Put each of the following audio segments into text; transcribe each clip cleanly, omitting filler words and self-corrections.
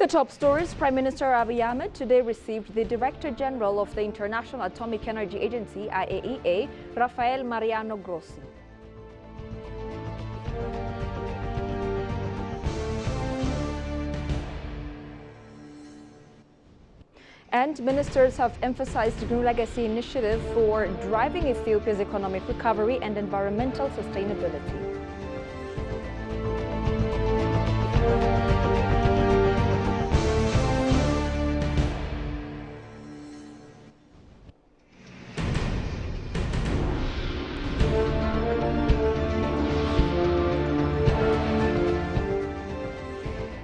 The top stories: Prime Minister Abiy Ahmed today received the Director General of the International Atomic Energy Agency, IAEA, Rafael Mariano Grossi. And ministers have emphasized New Legacy initiative for driving Ethiopia's economic recovery and environmental sustainability.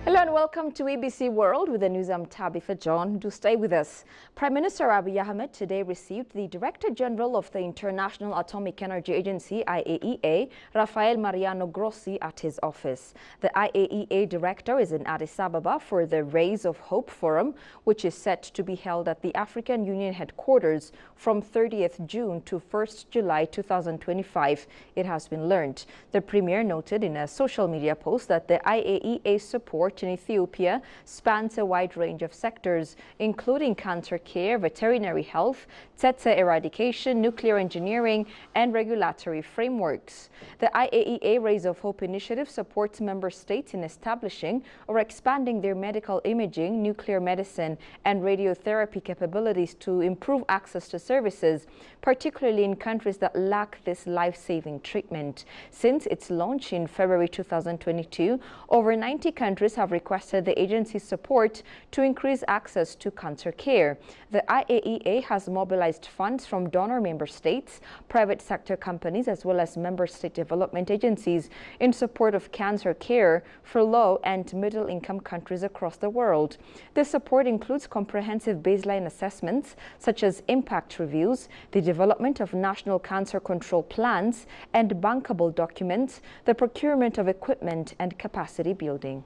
Hello and welcome to ABC World with the news. I'm Tabitha John. Do stay with us. Prime Minister Abiy Ahmed today received the Director General of the International Atomic Energy Agency, IAEA, Rafael Mariano Grossi, at his office. The IAEA Director is in Addis Ababa for the Rays of Hope Forum, which is set to be held at the African Union headquarters from 30th June to 1st July 2025, it has been learned. The Premier noted in a social media post that the IAEA support in Ethiopia spans a wide range of sectors, including cancer care, veterinary health, tsetse eradication, nuclear engineering, and regulatory frameworks. The IAEA Rays of Hope initiative supports member states in establishing or expanding their medical imaging, nuclear medicine, and radiotherapy capabilities to improve access to services, particularly in countries that lack this life-saving treatment. Since its launch in February 2022, over 90 countries have requested the agency's support to increase access to cancer care. The IAEA has mobilized funds from donor member states, private sector companies, as well as member state development agencies in support of cancer care for low and middle income countries across the world. This support includes comprehensive baseline assessments such as impact reviews, the development of national cancer control plans and bankable documents, the procurement of equipment, and capacity building.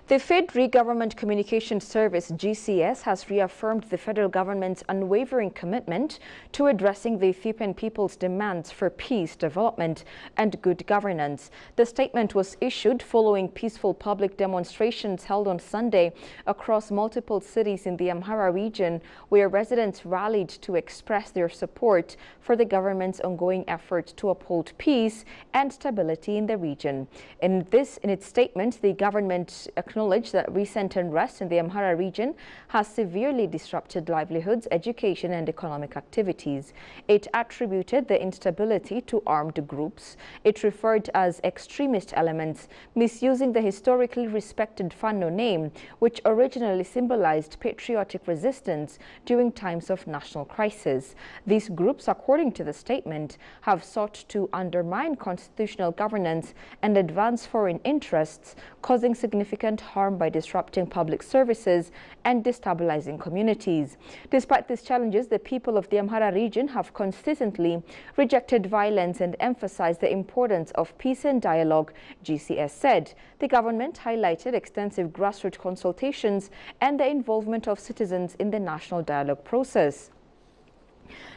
The FEDRI Government Communication Service, GCS, has reaffirmed the federal government's unwavering commitment to addressing the Ethiopian people's demands for peace, development, and good governance. The statement was issued following peaceful public demonstrations held on Sunday across multiple cities in the Amhara region, where residents rallied to express their support for the government's ongoing efforts to uphold peace and stability in the region. In its statement, the government acknowledged that recent unrest in the Amhara region has severely disrupted livelihoods, education, and economic activities. It attributed the instability to armed groups it referred as extremist elements, misusing the historically respected Fano name, which originally symbolized patriotic resistance during times of national crisis. These groups, according to the statement, have sought to undermine constitutional governance and advance foreign interests, causing significant harm by disrupting public services and destabilizing communities. Despite these challenges, the people of the Amhara region have consistently rejected violence and emphasized the importance of peace and dialogue, GCS said. The government highlighted extensive grassroots consultations and the involvement of citizens in the national dialogue process.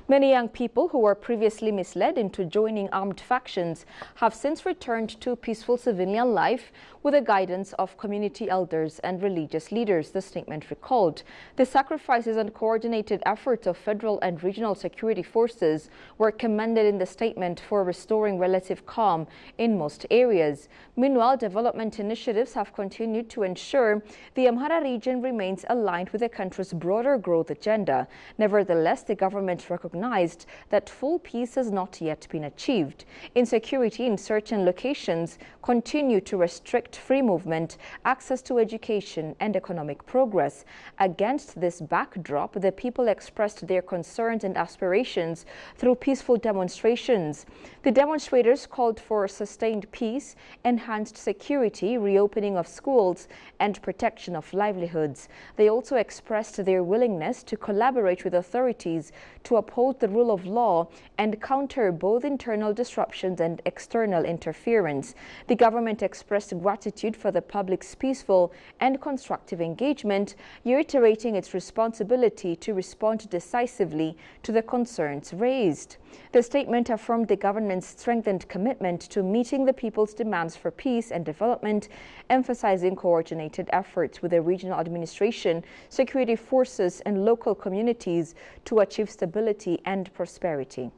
Many young people who were previously misled into joining armed factions have since returned to peaceful civilian life with the guidance of community elders and religious leaders, the statement recalled. The sacrifices and coordinated efforts of federal and regional security forces were commended in the statement for restoring relative calm in most areas. Meanwhile, development initiatives have continued to ensure the Amhara region remains aligned with the country's broader growth agenda. Nevertheless, the government recognized that full peace has not yet been achieved. Insecurity in certain locations continue to restrict free movement, access to education, and economic progress. Against this backdrop, the people expressed their concerns and aspirations through peaceful demonstrations. The demonstrators called for sustained peace, enhanced security, reopening of schools, and protection of livelihoods. They also expressed their willingness to collaborate with authorities to uphold uphold the rule of law and counter both internal disruptions and external interference. The government expressed gratitude for the public's peaceful and constructive engagement, reiterating its responsibility to respond decisively to the concerns raised. The statement affirmed the government's strengthened commitment to meeting the people's demands for peace and development, emphasizing coordinated efforts with the regional administration, security forces, and local communities to achieve stability and prosperity.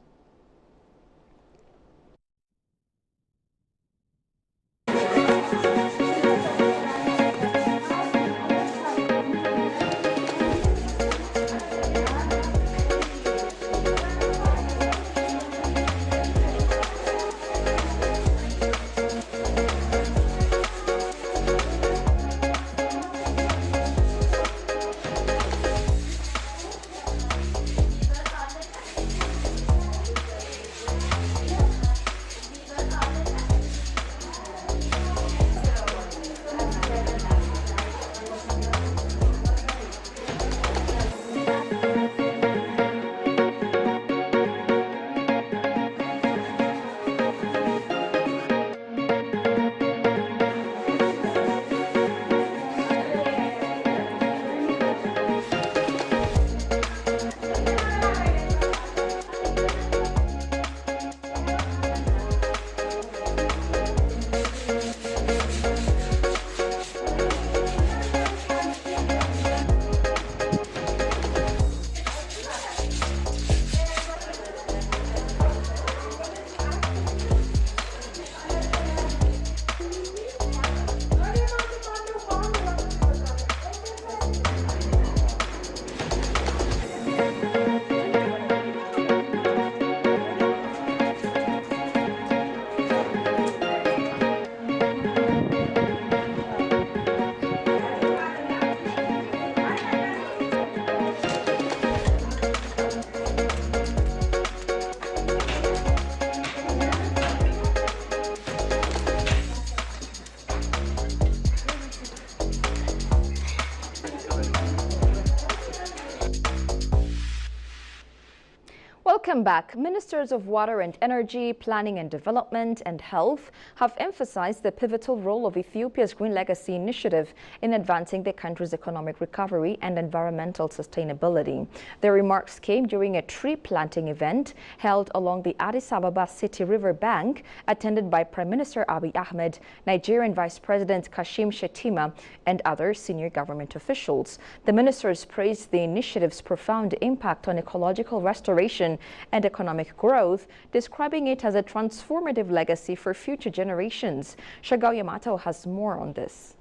Welcome back. Ministers of Water and Energy, Planning and Development, and Health have emphasized the pivotal role of Ethiopia's Green Legacy Initiative in advancing the country's economic recovery and environmental sustainability. Their remarks came during a tree planting event held along the Addis Ababa City River bank, attended by Prime Minister Abiy Ahmed, Nigerian Vice President Kashim Shettima, and other senior government officials. The ministers praised the initiative's profound impact on ecological restoration and economic growth, describing it as a transformative legacy for future generations. Shagao Yamato has more on this.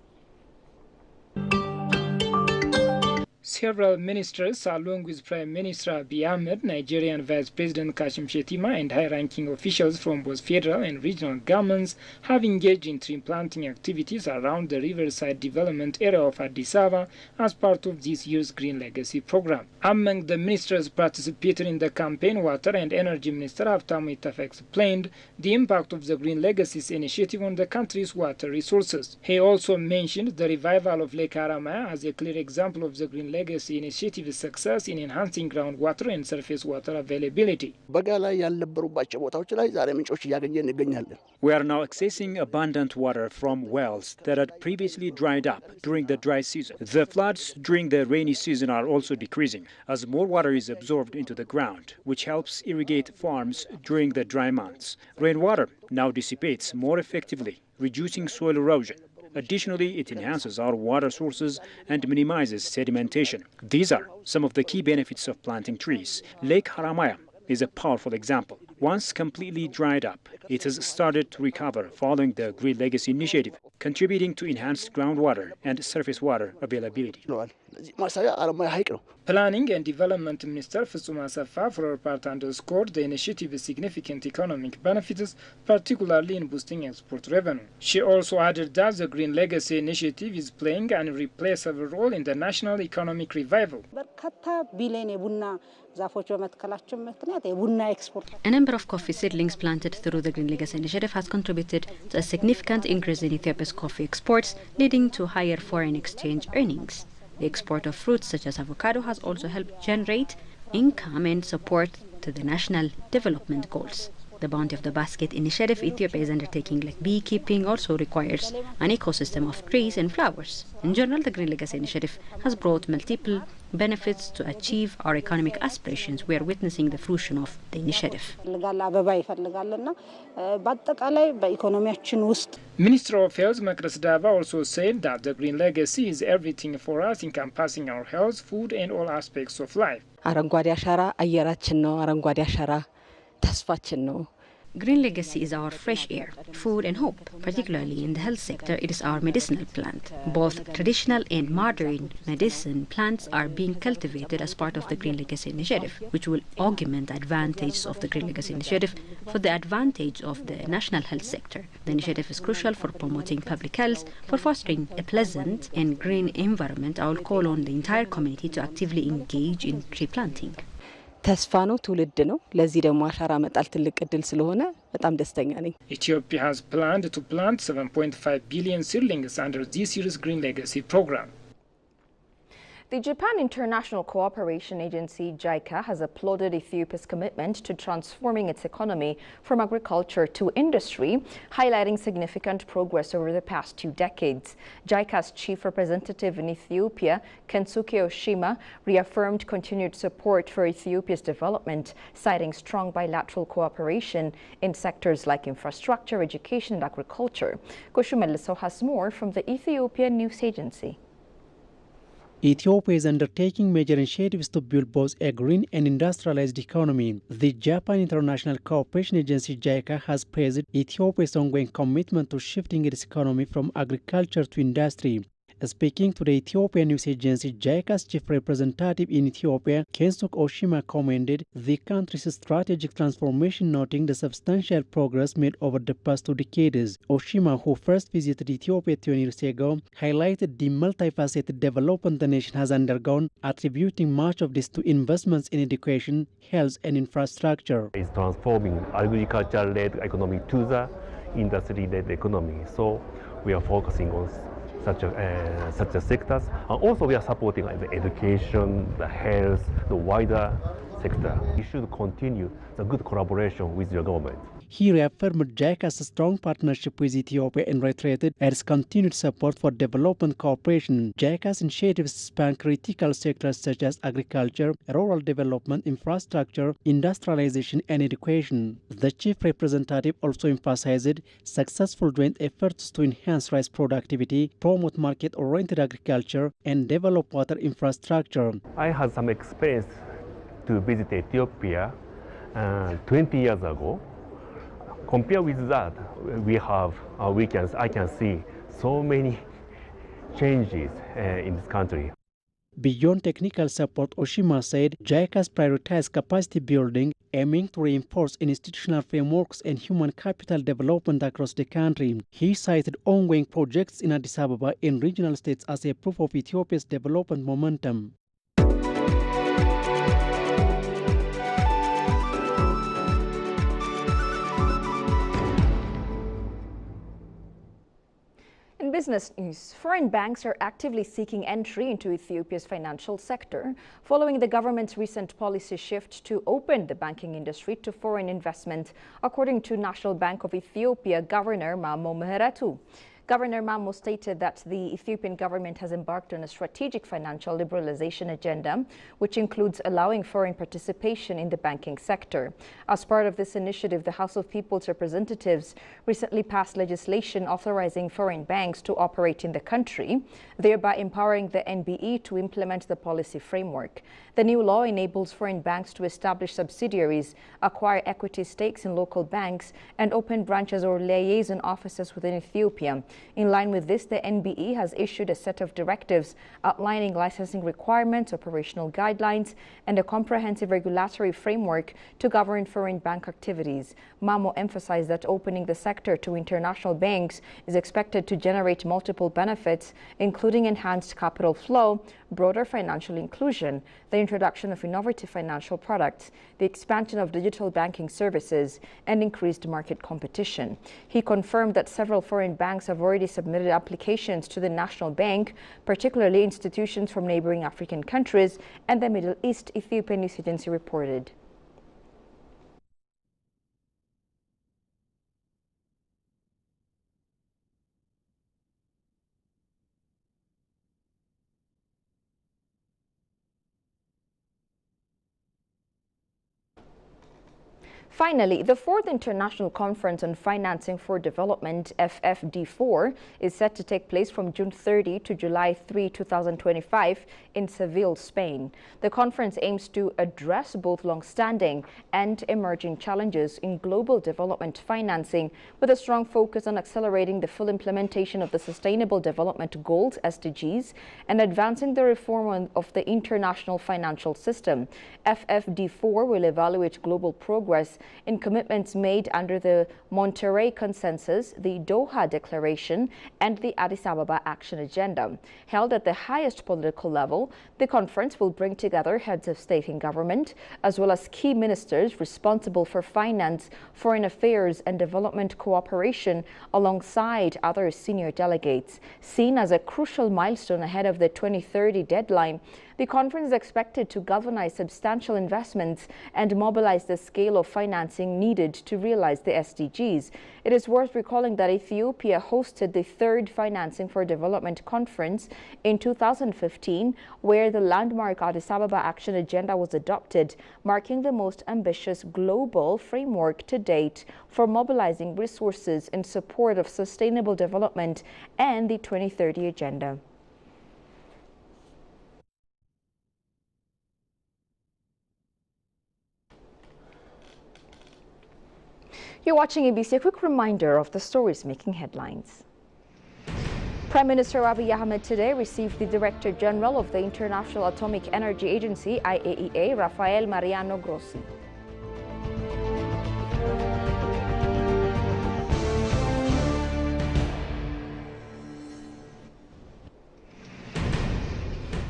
Several ministers, along with Prime Minister Abiy Ahmed, Nigerian Vice President Kashim Shettima, and high-ranking officials from both federal and regional governments, have engaged in tree planting activities around the riverside development area of Addis Ababa as part of this year's Green Legacy program. Among the ministers participating in the campaign, Water and Energy Minister Habtamu Itafa explained the impact of the Green Legacies initiative on the country's water resources. He also mentioned the revival of Lake Haramaya as a clear example of the Green Legacy Initiative's success in enhancing groundwater and surface water availability. We are now accessing abundant water from wells that had previously dried up during the dry season. The floods during the rainy season are also decreasing as more water is absorbed into the ground, which helps irrigate farms during the dry months. Rainwater now dissipates more effectively, reducing soil erosion. Additionally, it enhances our water sources and minimizes sedimentation. These are some of the key benefits of planting trees. Lake Haramaya is a powerful example. Once completely dried up, it has started to recover following the Green Legacy Initiative, contributing to enhanced groundwater and surface water availability. Planning and Development Minister Fitsum Asafa, for her part, underscored the initiative's significant economic benefits, particularly in boosting export revenue. She also added that the Green Legacy Initiative is playing an irreplaceable role in the national economic revival. A number of coffee seedlings planted through the Green Legacy Initiative has contributed to a significant increase in Ethiopia's coffee exports, leading to higher foreign exchange earnings. The export of fruits such as avocado has also helped generate income and support to the national development goals. The Bounty of the Basket initiative Ethiopia is undertaking, like beekeeping, also requires an ecosystem of trees and flowers. In general, the Green Legacy initiative has brought multiple benefits to achieve our economic aspirations. We are witnessing the fruition of the initiative. Minister of Health Makras Dava also said that the Green Legacy is everything for us, encompassing our health, food and all aspects of life. Green Legacy is our fresh air, food and hope. Particularly in the health sector, it is our medicinal plant. Both traditional and modern medicine plants are being cultivated as part of the Green Legacy initiative, which will augment the advantages of the Green Legacy initiative for the advantage of the national health sector. The initiative is crucial for promoting public health, for fostering a pleasant and green environment. I will call on the entire community to actively engage in tree planting. Ethiopia has planned to plant 7.5 billion seedlings under this year's Green Legacy program. The Japan International Cooperation Agency, JICA, has applauded Ethiopia's commitment to transforming its economy from agriculture to industry, highlighting significant progress over the past 2 decades. JICA's chief representative in Ethiopia, Kensuke Oshima, reaffirmed continued support for Ethiopia's development, citing strong bilateral cooperation in sectors like infrastructure, education and agriculture. Koshu Meliso has more from the Ethiopian News Agency. Ethiopia is undertaking major initiatives to build both a green and industrialized economy. The Japan International Cooperation Agency, JICA, has praised Ethiopia's ongoing commitment to shifting its economy from agriculture to industry. Speaking to the Ethiopian News Agency, JICA's chief representative in Ethiopia, Kensuke Oshima, commended the country's strategic transformation, noting the substantial progress made over the past 2 decades. Oshima, who first visited Ethiopia 20 years ago, highlighted the multifaceted development the nation has undergone, attributing much of this to investments in education, health and infrastructure. It's transforming agriculture-led economy to the industry-led economy. So we are focusing on such a sectors, and also we are supporting the education, the health, the wider sector. We should continue the good collaboration with your government. He reaffirmed JICA's strong partnership with Ethiopia and reiterated its continued support for development cooperation. JICA's initiatives span critical sectors such as agriculture, rural development, infrastructure, industrialization and education. The chief representative also emphasized successful joint efforts to enhance rice productivity, promote market-oriented agriculture and develop water infrastructure. I had some experience to visit Ethiopia 20 years ago. Compared with that, I can see so many changes in this country. Beyond technical support, Oshima said JICA's prioritized capacity building, aiming to reinforce institutional frameworks and human capital development across the country. He cited ongoing projects in Addis Ababa and regional states as a proof of Ethiopia's development momentum. In business news, foreign banks are actively seeking entry into Ethiopia's financial sector, following the government's recent policy shift to open the banking industry to foreign investment, according to National Bank of Ethiopia Governor Mamo ምህረቱ. Governor Mamo stated that the Ethiopian government has embarked on a strategic financial liberalization agenda, which includes allowing foreign participation in the banking sector. As part of this initiative, the House of People's Representatives recently passed legislation authorizing foreign banks to operate in the country, thereby empowering the NBE to implement the policy framework. The new law enables foreign banks to establish subsidiaries, acquire equity stakes in local banks, and open branches or liaison offices within Ethiopia. In line with this, the NBE has issued a set of directives outlining licensing requirements, operational guidelines, and a comprehensive regulatory framework to govern foreign bank activities. Mamo emphasized that opening the sector to international banks is expected to generate multiple benefits, including enhanced capital flow, broader financial inclusion, the introduction of innovative financial products, the expansion of digital banking services, and increased market competition. He confirmed that several foreign banks have already submitted applications to the National Bank, particularly institutions from neighboring African countries and the Middle East, Ethiopian News Agency reported. Finally, the 4th International Conference on Financing for Development, FFD4, is set to take place from June 30 to July 3, 2025 in Seville, Spain. The conference aims to address both long-standing and emerging challenges in global development financing, with a strong focus on accelerating the full implementation of the Sustainable Development Goals, SDGs, and advancing the reform of the international financial system. FFD4 will evaluate global progress in commitments made under the Monterrey Consensus, the Doha Declaration, and the Addis Ababa Action Agenda. Held at the highest political level, the conference will bring together heads of state and government, as well as key ministers responsible for finance, foreign affairs, and development cooperation, alongside other senior delegates. Seen as a crucial milestone ahead of the 2030 deadline, the conference is expected to galvanize substantial investments and mobilize the scale of financing needed to realize the SDGs. It is worth recalling that Ethiopia hosted the 3rd Financing for Development Conference in 2015, where the landmark Addis Ababa Action Agenda was adopted, marking the most ambitious global framework to date for mobilizing resources in support of sustainable development and the 2030 Agenda. You're watching ABC. A quick reminder of the stories making headlines. Prime Minister Abiy Ahmed today received the Director General of the International Atomic Energy Agency, IAEA, Rafael Mariano Grossi.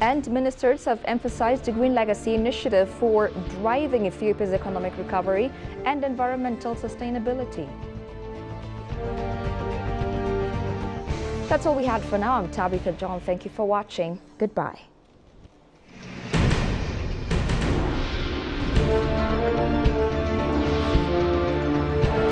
And ministers have emphasized the Green Legacy initiative for driving Ethiopia's economic recovery and environmental sustainability. That's all we had for now. I'm Tabitha John. Thank you for watching. Goodbye.